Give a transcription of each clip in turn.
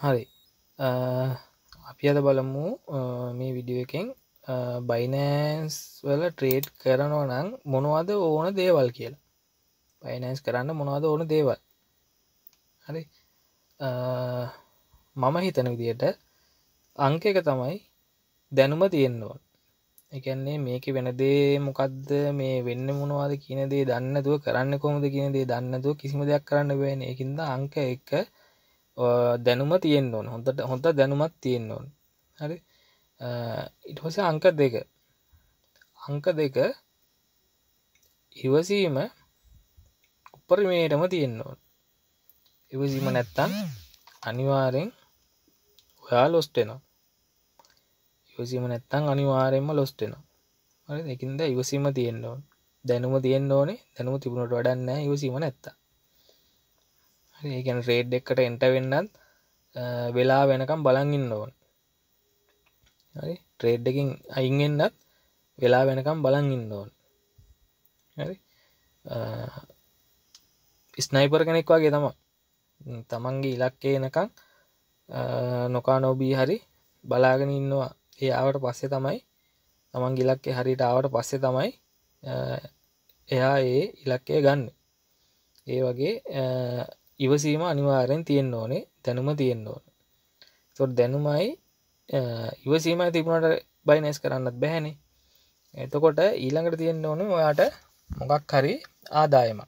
හරි අපි අද බලමු මේ වීඩියෝ එකෙන් Binance වල ට්‍රේඩ් කරනවා නම් මොනවද ඕන දේවල් කියලා. Binance කරන්න මොනවද ඕන දේවල්. හරි මම හිතන විදිහට අංක එක තමයි දැනුම තියෙන්න ඕන. ඒ කියන්නේ මේකේ වෙන දේ මොකද්ද මේ වෙන්නේ මොනවද කියන දේ දන්නේ නැතුව කරන්නේ කොහොමද කියන දේ දන්නේ නැතුව කිසිම දෙයක් කරන්න බෑනේ. ඒකින්ද අංක 1 දැනුම තියෙන්න ඕන. හොඳ දැනුමක් තියෙන්න ඕන. හරි ඊට පස්සේ අංක 2 ඉවසීම උපරිමයටම තියෙන්න ඕන. ඉවසීම නැත්තම් අනිවාර්යෙන් ඔයා ලොස්ට් වෙනවා. ඉවසීම නැත්තම් අනිවාර්යෙන්ම ලොස්ට් වෙනවා. හරිද? ඒකින්ද ඉවසීම තියෙන්න ඕන. දැනුම තියෙන්න ඕනේ. දැනුම තිබුණට වැඩක් නැහැ ඉවසීම නැත්තම්. හරි ඒ කියන්නේ ට්‍රේඩ් එකකට එන්ටර් වෙන්නත් වෙලා වෙනකම් බලන් ඉන්න ඕන. හරි ට්‍රේඩ් එකකින් අයින් වෙන්නත් වෙලා වෙනකම් බලන් ඉන්න ඕන. හරි ස්නයිපර් කෙනෙක් වගේ තමයි. තමන්ගේ ඉලක්කය එනකම් නොකා නොබී හරි බලාගෙන ඉන්නවා. ඒ ආවට පස්සේ තමයි තමන්ගේ ඉලක්කය හරියට ආවට පස්සේ තමයි එයා ඒ ඉලක්කය ගන්න. ඒ වගේ ඉවසීම අනිවාර්යෙන් තියෙන්න ඕනේ. දැනුම තියෙන්න ඕනේ. ඒතකොට දැනුමයි ඉවසීමයි තිබුණාට බයිනස් කරන්නත් බැහැනේ. එතකොට ඊළඟට තියෙන්න ඕනේ ඔයාට මොකක් හරි ආදායම්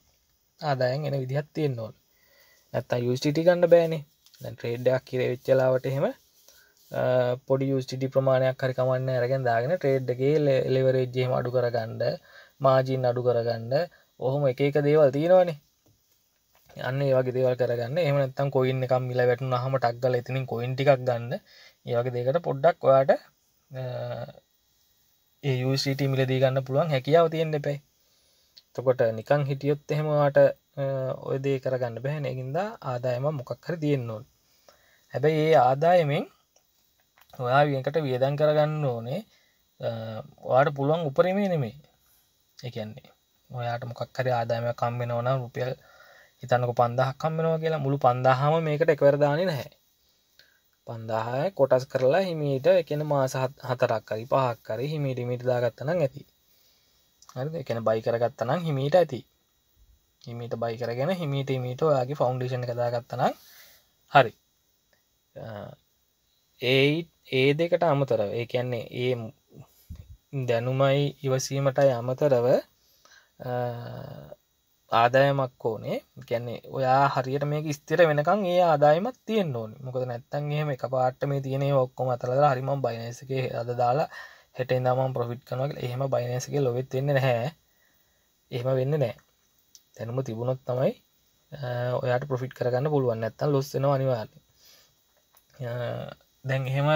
එන විදිහක් තියෙන්න ඕනේ. නැත්තම් USDT ගන්න බෑනේ. දැන් ට්‍රේඩ් එකක් කිරේ වෙච්ච ලාවට එහෙම පොඩි USDT ප්‍රමාණයක් හරි කමන්නේ අරගෙන දාගෙන ට්‍රේඩ් එකේ ලෙවරේජ් එහෙම අඩු කරගන්න, මාජින් අඩු කරගන්න, ඔහොම එක දේවල් තියෙනවනේ. අන්න ඒ වගේ දේවල් කරගන්න. එහෙම නැත්නම් කොයින් එකක් මිල වැටුනහම ටක් ගාලා එතනින් කොයින් ටිකක් ගන්න. ඒ වගේ දෙයකට පොඩ්ඩක් ඔයාට ඒ USDT මිලදී ගන්න පුළුවන් හැකියාව තියෙන්න එපා. එතකොට නිකන් හිටියොත් එහෙම ඔයාට ඔය දේ කරගන්න බෑ. ඒකින්ද ආදායම මොකක් හරි තියෙන්න ඕනේ. හැබැයි ඒ ආදායමෙන් ඔයා වියකට වියදම් කරගන්න ඕනේ. ඔයාට පුළුවන් උපරිමේ නෙමෙයි. ඒ කියන්නේ ඔයාට මොකක් හරි ආදායමක් හම්බ වෙනවා නම් රුපියල් හිතන්නකෝ 5000ක් හම්බ වෙනවා කියලා. මුළු 5000ම මේකට එකවර දාන්නේ නැහැ. 5000 කොටස් කරලා හිමීට ඒ කියන්නේ මාස 4ක් හරි 5ක් හරි හිමීට දාගත්තා නම් ඇති. හරිද? ඒ කියන්නේ බයි කරගත්තා නම් හිමීට ඇති. හිමීට බයි කරගෙන හිමීට ඔයාගේ ෆවුන්ඩේෂන් එක දාගත්තා නම් හරි. ඒ දෙකට අමතරව ඒ කියන්නේ ඒ දැනුමයි ඉවසීමටයි අමතරව ආදායමක් ඕනේ. කියන්නේ ඔයා හරියට මේක ස්ථිර වෙනකන් ඒ ආදායමක් තියෙන්න ඕනේ. මොකද නැත්තම් එහෙම එකපාරට මේ තියෙන ඒවා ඔක්කොම අතලලා හරි මම බයිනන්ස් එකේ අද දාලා හෙට ඉඳන් මම ප්‍රොෆිට් කරනවා කියලා එහෙම බයිනන්ස් එකේ ලොවෙත් වෙන්නේ නැහැ. එහෙම වෙන්නේ නැහැ. දැනුම තිබුණොත් තමයි ඔයාට ප්‍රොෆිට් කරගන්න පුළුවන්. නැත්තම් ලොස් වෙනවා අනිවාර්යයෙන්. දැන් එහෙම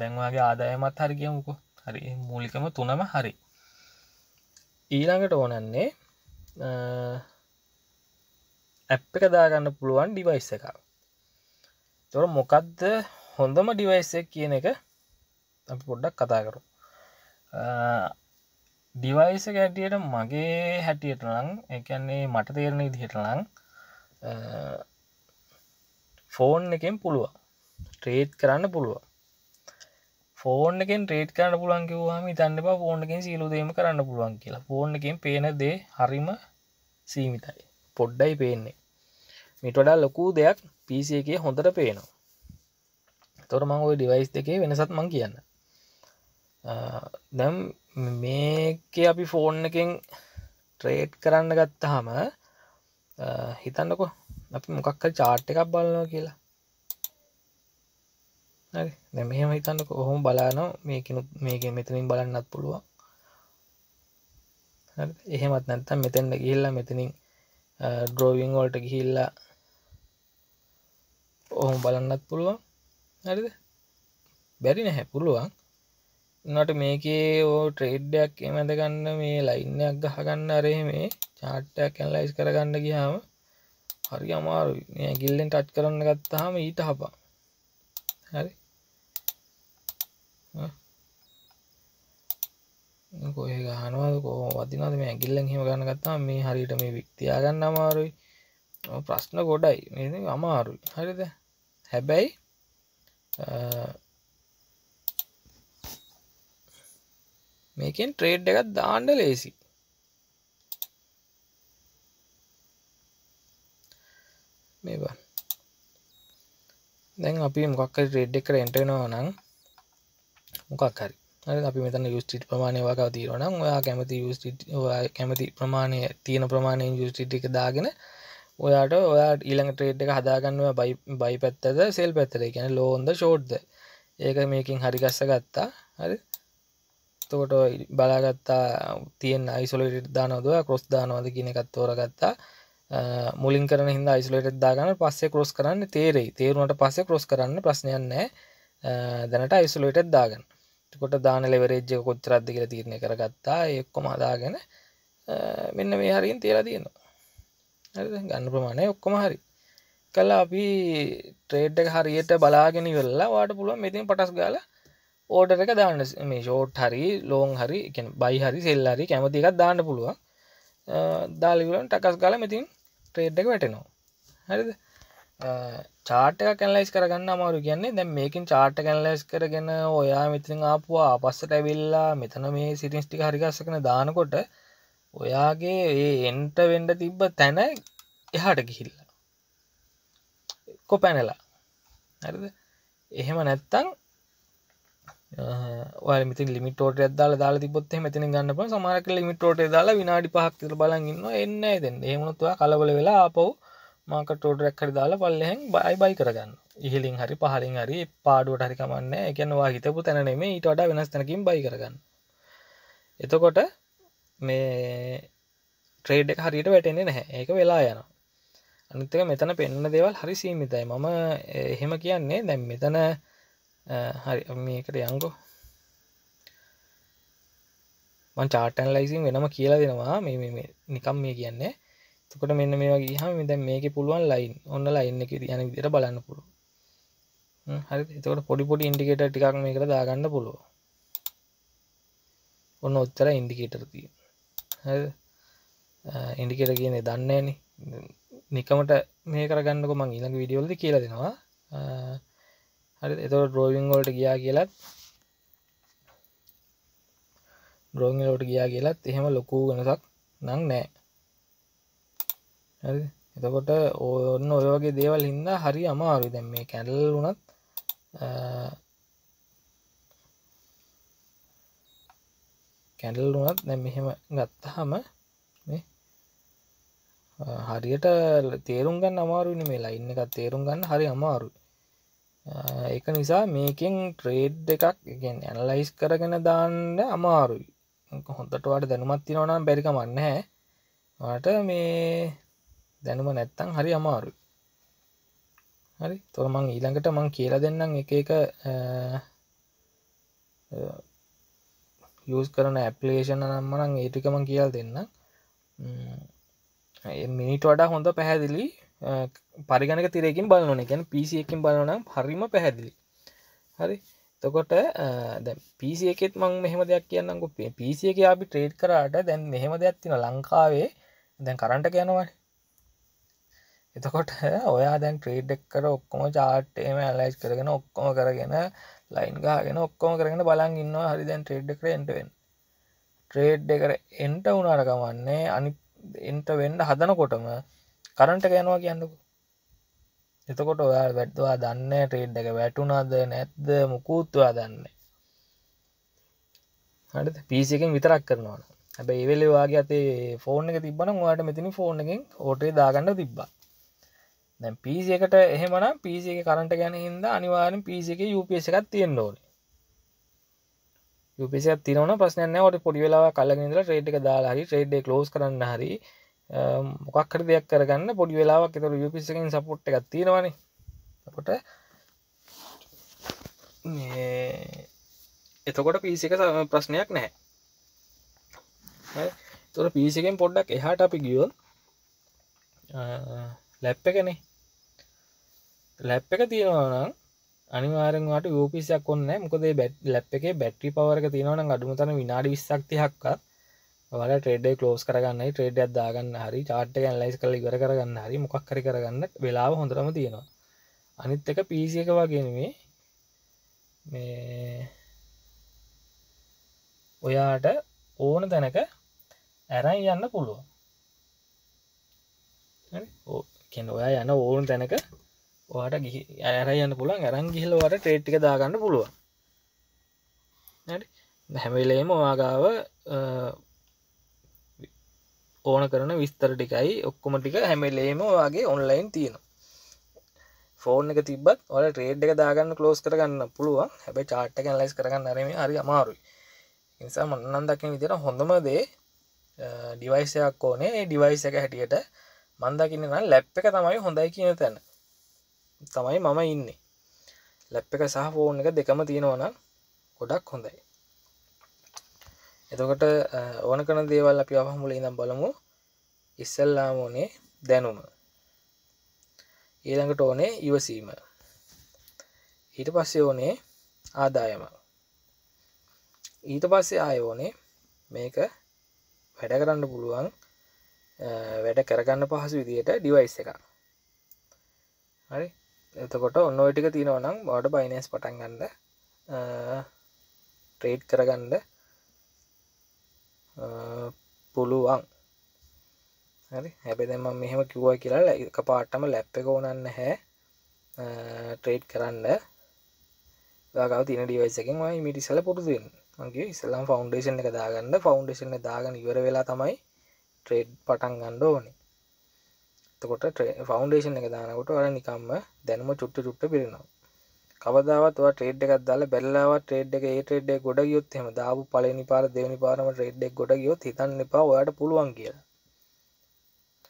දැන් ඔයාගේ ආදායමත් හරි කියමුකෝ. හරි මූලිකම තුනම හරි. ඊළඟට ඕනන්නේ ඇප් එක දාගන්න පුළුවන් ඩිවයිස් එකක්. ඒතකොට මොකද්ද හොඳම ඩිවයිස් එක කියන එක අපි පොඩ්ඩක් කතා කරමු. ඩිවයිස් එක හැටියට මගේ හැටියට නම් ඒ කියන්නේ මට තේරෙන විදිහට නම් ෆෝන් එකෙන් පුළුවන් ට්‍රේඩ් කරන්න පුළුවන්. ෆෝන් එකෙන් ට්‍රේඩ් කරන්න පුළුවන් කිව්වහම හිතන්න එපා ෆෝන් එකෙන් සියලු දේම කරන්න පුළුවන් කියලා. ෆෝන් එකෙන් පේන දේ හරිම සීමිතයි. පොඩ්ඩයි පේන්නේ. මීට වඩා ලොකු දෙයක් PC එකේ හොඳට පේනවා. ඒතකොට මම ওই ඩිවයිස් දෙකේ වෙනසත් මම කියන්න. දැන් මේකේ අපි ෆෝන් එකෙන් ට්‍රේඩ් කරන්න ගත්තාම හිතන්නකෝ අපි මොකක් හරි chart එකක් බලනවා කියලා. හරි. දැන් මෙහෙම හිතන්නකෝ ඔහොම බලනවා මේකෙන් මෙතනින් බලන්නත් පුළුවන්. හරිද? එහෙමත් නැත්නම් මෙතෙන්ට ගිහිල්ලා මෙතනින් ඩ්‍රොවිං වලට ගිහිල්ලා ඔහොම බලන්නත් පුළුවන්. හරිද? බැරි නැහැ පුළුවන්. උනාට මේකේ ට්‍රේඩ් එකක් එමෙද ගන්න මේ ලයින් එකක් ගහ ගන්න අර මේ chart එකක් ඇනලයිස් කරගන්න ගියාම හරි අමාරුයි. මේ ඇඟිල්ලෙන් ටච් කරන්න ගත්තාම ඊට හපා. හරි. කොහේ ගහනවද කොහොම වදිනවද මේ ඇඟිල්ලෙන් එහෙම ගන්න ගත්තාම මේ හරියට මේ වික් තියාගන්න අමාරුයි. ප්‍රශ්න ගොඩයි. මේ අමාරුයි. හරිද? හැබැයි මේකෙන් ට්‍රේඩ් එකක් දාන්න ලේසි. මේ බලන්න. දැන් අපි මොකක් හරි ට්‍රේඩ් එකකට එන්ටර් වෙනවා නම් මොකක් හරි. හරිද? අපි මෙතන USDT ප්‍රමාණය වගාව තියෙනවා නම් ඔයා කැමති USDT ඔයා කැමති ප්‍රමාණය තියෙන ප්‍රමාණයෙන් USDT එක දාගෙන ඔයා ඊළඟ ට්‍රේඩ් එක හදාගන්න ඔයා බයි පැත්තද සෙල් පැත්තද. ඒ කියන්නේ ලෝ ද ෂෝට්ද. ඒක මේකෙන් හරි ගස්ස ගත්තා. හරි. එතකොට බලාගත්තා තියෙන අයිසොලේටඩ් දානවද ඔයා ක්‍රොස් දානවද කියන එකත් තෝරගත්තා. මුලින් කරන හින්දා අයිසොලේටඩ් දාගන්න පස්සේ ක්‍රොස් කරන්න තේරෙයි. තේරුණාට පස්සේ ක්‍රොස් කරන්න ප්‍රශ්නයක් නැහැ. දැනට අයිසොලේටඩ් දාගන්න. එතකොට දාන ලෙවරේජ් එක කොච්චරක්ද කියලා තීරණය කරගත්තා. ඒ ඔක්කොම හදාගෙන මෙන්න මේ හරියෙන් තියලා තියෙනවා. හරිද? ගන්න ප්‍රමාණය ඔක්කොම හරි. කළා අපි ට්‍රේඩ් එක හරියට බලාගෙන ඉවරලා ඔයාලට පුළුවන් මෙතනින් පටස් ගාලා ඕඩර් එක දාන්න. මේ ෂෝට් හරි ලොන්ග් හරි කියන්නේ බයි හරි සෙල් හරි කැමති එකක් දාන්න පුළුවන්. දාලා ඉවරන ටකස් ගාලා මෙතනින් ට්‍රේඩ් එක වැටෙනවා. හරිද? chart එකක් ඇනලයිස් කරගන්න අමාරු. කියන්නේ දැන් මේකෙන් chart එක ඇනලයිස් කරගෙන ඔයා මෙතනින් ආපුවා ආපස්සට ඇවිල්ලා මෙතන මේ සිටින්ස් ටික හරි ගස්සගෙන දානකොට ඔයාගේ ඒ එන්ටර් වෙන්න තිබ්බ තැන එහාට ගිහිල්ලා කොපැනලා. හරිද? එහෙම නැත්තම් ඔයාලා මෙතන ලිමිට් ඕඩර් එකක් දාලා තිබ්බොත් එහෙම මෙතනින් ගන්න පුළුවන්. සමහර කෙනෙක් ලිමිට් ඕඩර් එක දාලා විනාඩි 5ක් විතර බලන් ඉන්නවා එන්නේ නැහැ දැන්. එහෙම වුණොත් ඔයා කලබල වෙලා ආපහු මාකට් ඕඩර් එකක් හරි දාලා පල්ලෙහෙන් බයි කරගන්න. ඉහලින් හරි පහලින් හරි පාඩුවට හරි කමන්නේ නැහැ. ඒ කියන්නේ ඔයා හිතපු තැන නෙමෙයි ඊට වඩා වෙනස් තැනකින් බයි කරගන්න. එතකොට මේ ට්‍රේඩ් එක හරියට වැටෙන්නේ නැහැ. ඒක වෙලා යනවා. අනිත් එක මෙතන පෙන්වන දේවල් හරි සීමිතයි. මම එහෙම කියන්නේ දැන් මෙතන හරි මේකට යන්කෝ. මම chart analyzing වෙනම කියලා දෙනවා. මේ නිකම් මේ කියන්නේ. එතකොට මෙන්න මේ වගේ ගියාම දැන් මේකේ පුළුවන් ලයින්. ඔන්න ලයින් එකේ යන විදිහට බලන්න පුළුවන්. හරිද? එතකොට පොඩි ඉන්ඩිකේටර් ටිකක් මේකට දාගන්න පුළුවන්. ඔන්න ඔච්චර ඉන්ඩිකේටර් තියෙනවා. හරිද? ඉන්ඩිකේටර් කියන්නේ දන්නේ නැහනේ. නිකමට මේ කරගන්නකො මම ඊළඟ වීඩියෝ වලදී කියලා දෙනවා. හරිද? එතකොට ඩ්‍රෝවිං වලට ගියා කියලත් එහෙම ලොකු වෙනසක් නම් නැහැ. හරිද? එතකොට ඔන්න ඔය වගේ දේවල් හින්දා හරි අමාරුයි. දැන් මේ කැන්ඩල් උනත් දැන් මෙහෙම ගත්තාම මේ හරියට තේරුම් ගන්න අමාරුයිනේ. මේ ලයින් එකක් තේරුම් ගන්න හරි අමාරුයි. ඒක නිසා මේකෙන් ට්‍රේඩ් එකක් කියන්නේ ඇනලයිස් කරගෙන දාන්න අමාරුයි. හොඳට ඔයාලට දැනුමක් තියෙනවා නම් බැරි කමක් නැහැ. ඔයාලට මේ දැනුම නැත්තම් හරි අමාරුයි. හරි. ඒතකොට මම ඊළඟට කියලා දෙන්නම් එක එක යූස් කරන ඇප්ලිකේෂන් නම් මම ඒ ටික මම කියලා දෙන්නම්. මිනිට වඩා හොඳ පැහැදිලි පරිගණක තිරයකින් බලන්න ඕනේ. කියන්නේ PC එකකින් බලනවා නම් හරිම පැහැදිලි. හරි. එතකොට දැන් PC එකෙත් මම මෙහෙම දෙයක් කියන්නම්කෝ. PC එකේ අපි ට්‍රේඩ් කරාට දැන් මෙහෙම දෙයක් තියෙනවා ලංකාවේ. දැන් කරන්ට් එක යනවානේ. එතකොට ඔයා දැන් ට්‍රේඩ් එක කර ඔක්කොම chart එහෙම ඇනලයිස් කරගෙන ඔක්කොම කරගෙන ලයින් ගහගෙන ඔක්කොම කරගෙන බලන් ඉන්නවා. හරි දැන් ට්‍රේඩ් එකට එන්ටර් වෙන්න. ට්‍රේඩ් එකට එන්ටර් වුණාට කමන්නේ අනිත් එන්ටර් වෙන්න හදනකොටම කරන්ට් එක යනවා කියන්නකෝ. එතකොට ඔයා දන්නේ ට්‍රේඩ් එක වැටුණාද නැද්ද මොකුත් ඔයා දන්නේ. හරිද? PC එකෙන් විතරක් කරනවා. හැබැයි ඒ වෙලේ ඔයාගේ අතේ ෆෝන් එක තිබ්බනම් ඔයාලට මෙතනින් ෆෝන් එකෙන් ඕටරේ දාගන්න තිබ්බා. දැන් PC එකට එහෙමනම් PC එකේ කරන්ට් එක යන හින්දා අනිවාර්යෙන් PC එකේ UPS එකක් තියෙන්න ඕනේ. UPS එකක් තියෙනවා නම් ප්‍රශ්නයක් නැහැ. ඔයාලට පොඩි වෙලාවක් අල්ලගෙන ඉඳලා ට්‍රේඩ් එක දාලා හරි ට්‍රේඩ් එක ක්ලෝස් කරන්න හරි මොකක් හරි දෙයක් කරගන්න පොඩි වෙලාවක් ඒතර UPS එකෙන් සපෝට් එකක් තියෙනවනේ. එතකොට PC එක ප්‍රශ්නයක් නැහැ. හරි. එතකොට PC එකෙන් පොඩ්ඩක් එහාට අපි ගියොත් ලැප් එකනේ. ලැප් එක තියෙනවා නම් අනිවාර්යෙන් ඔයාලට UPS එකක් ඕනේ නැහැ. මොකද මේ ලැප් එකේ බැටරි පවර් එක තියෙනවා නම් අඩුම තරම විනාඩි 20ක් 30ක්වත් ඔයාලා ට්‍රේඩ් එක ක්ලෝස් කරගන්නයි ට්‍රේඩ් එකක් දාගන්න හරි chart එක ඇනලයිස් කරලා ඉවර කරගන්න හරි මොකක් හරි කරගන්න වෙලාව හොඳටම තියෙනවා. අනිත් එක PC එක වගේ නෙමෙයි මේ ඔයාට ඕන තැනක ඇරන් යන්න පුළුවන්. හරි කියන්නේ ඔයා යන ඕන තැනක ඔයාට ඇරන් යන්න පුළුවන්. අරන් ගිහලා ඔයාට ට්‍රේඩ් ටික දාගන්න පුළුවන්. හරි හැම වෙලේම ඔයා ගාව ඕන කරන විස්තර ටිකයි ඔක්කොම ටික හැම වෙලේම ඔයාගේ ඔන්ලයින් තියෙනවා. ෆෝන් එක තිබ්බත් ඔයාලා ට්‍රේඩ් එක දාගන්න ක්ලෝස් කරගන්න පුළුවන්. හැබැයි chart එක ඇනලයිස් කරගන්න හරි අමාරුයි. ඒ නිසා මම නම් දකින විදිහට හොඳම දේ ඩිවයිස් එකක් ඕනේ. ඒ ඩිවයිස් එක හැටියට මම දකින්නේ නම් ලැප් එක තමයි හොඳයි කියන තැන. තමයි මම ඉන්නේ. ලැප් එක සහ ෆෝන් එක දෙකම තියෙනවා නම් ගොඩක් හොඳයි. එතකොට ඕන කරන දේවල් අපි අවහම මුලින් ඉඳන් බලමු. ඉස්සෙල්ලාම ඕනේ දැනුම. ඊළඟට ඕනේ ඉවසීම. ඊට පස්සේ ඕනේ ආදායම. ඊට පස්සේ ආයෙ ඕනේ මේක වැඩ කරන්න පුළුවන් වැඩ කරගන්න පහසු විදියට ඩිවයිස් එකක්. හරි. එතකොට ඔන්න ඔය ටික තියෙනවා නම් ඔයාලට බයිනන්ස් පටන් ගන්න ට්‍රේඩ් කරගන්න පුළුවන්. හරි හැබැයි දැන් මම මෙහෙම කිව්වා කියලා එකපාරටම ලැප් එක ඕනන්නේ නැහැ ට්‍රේඩ් කරන්න. ඔයාගාව තියෙන ඩිවයිස් එකෙන් ඔයා ඉමීඩියට් ඉස්සලා පුරුදු වෙන්න. මම කිව්වේ ඉස්සලාම ෆවුන්ඩේෂන් එක දාගන්න. ෆවුන්ඩේෂන් එක දාගෙන ඉවර වෙලා තමයි ට්‍රේඩ් පටන් ගන්න ඕනේ. එතකොට ෆවුන්ඩේෂන් එක දානකොට ඔයාලා නිකම්ම දැනුම චුට්ට පිරෙනවා. කවදාවත් ඔයා ට්‍රේඩ් එකක් දාලා බැලලාවත් ට්‍රේඩ් එක ඒ ට්‍රේඩ් එක ගොඩ ගියොත් එහෙම දාපු පළවෙනි පාර දෙවෙනි පාරම ට්‍රේඩ් එක ගොඩ ගියොත් හිතන්න එපා ඔයාට පුළුවන් කියලා.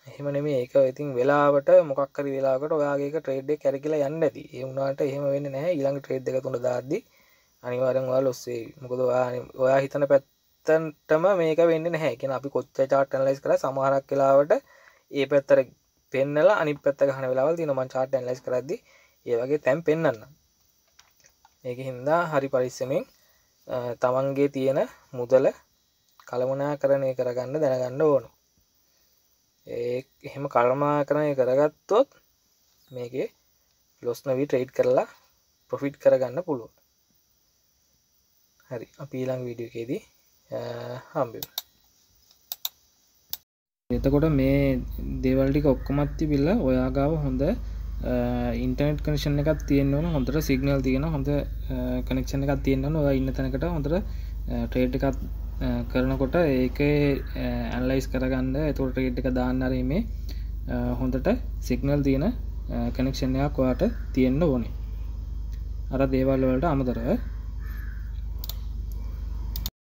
එහෙම නෙමෙයි ඒක ඉතින් වෙලාවට මොකක් හරි වෙලාවකට ඔයාගේ එක ට්‍රේඩ් එක කැරකිලා යන්නේ නැති. ඒ වුණාට එහෙම වෙන්නේ නැහැ. ඊළඟ ට්‍රේඩ් දෙක තුන දාද්දි අනිවාර්යෙන් ඔයා ලොස් වෙයි. මොකද ඔයා හිතන පැත්තටම මේක වෙන්නේ නැහැ. ඒ කියන්නේ අපි කොච්චර chart analyze කරා සමහරක් වෙලාවට ඒ පැත්තට පෙන්නලා අනිත් පැත්ත ගහන වෙලාවල් තියෙනවා. මම chart analyze කරද්දි ඒ වගේ තැන් පෙන්නන්නම්. ඒකින්ද හරි පරිස්සමෙන් තමන්ගේ තියෙන මුදල කළමනාකරණය කරගන්න දැනගන්න ඕන. එහෙම කළමනාකරණය කරගත්තොත් මේකේ ලොස් නොවි ට්‍රේඩ් කරලා ප්‍රොෆිට් කරගන්න පුළුවන්. හරි අපි ඊළඟ වීඩියෝ එකේදී හම්බෙමු. එතකොට මේ දේවල් ටික ඔක්කොමත් තිබිලා ඔයා ගාව හොඳ ඉන්ටර්නෙට් කනෙක්ෂන් එකක් තියෙන්න ඕන. හොඳට සිග්නල් තියෙන හොඳ කනෙක්ෂන් එකක් තියෙන්න ඕන. ඔයා ඉන්න තැනකට හොඳට ට්‍රේඩ් එකක් කරනකොට ඒකේ ඇනලයිස් කරගන්න. එතකොට ට්‍රේඩ් එක දාන්න හරි මේ හොඳට සිග්නල් තියෙන කනෙක්ෂන් එකක් ඔයාට තියෙන්න ඕනේ. අර දේවල් වලට අමතරව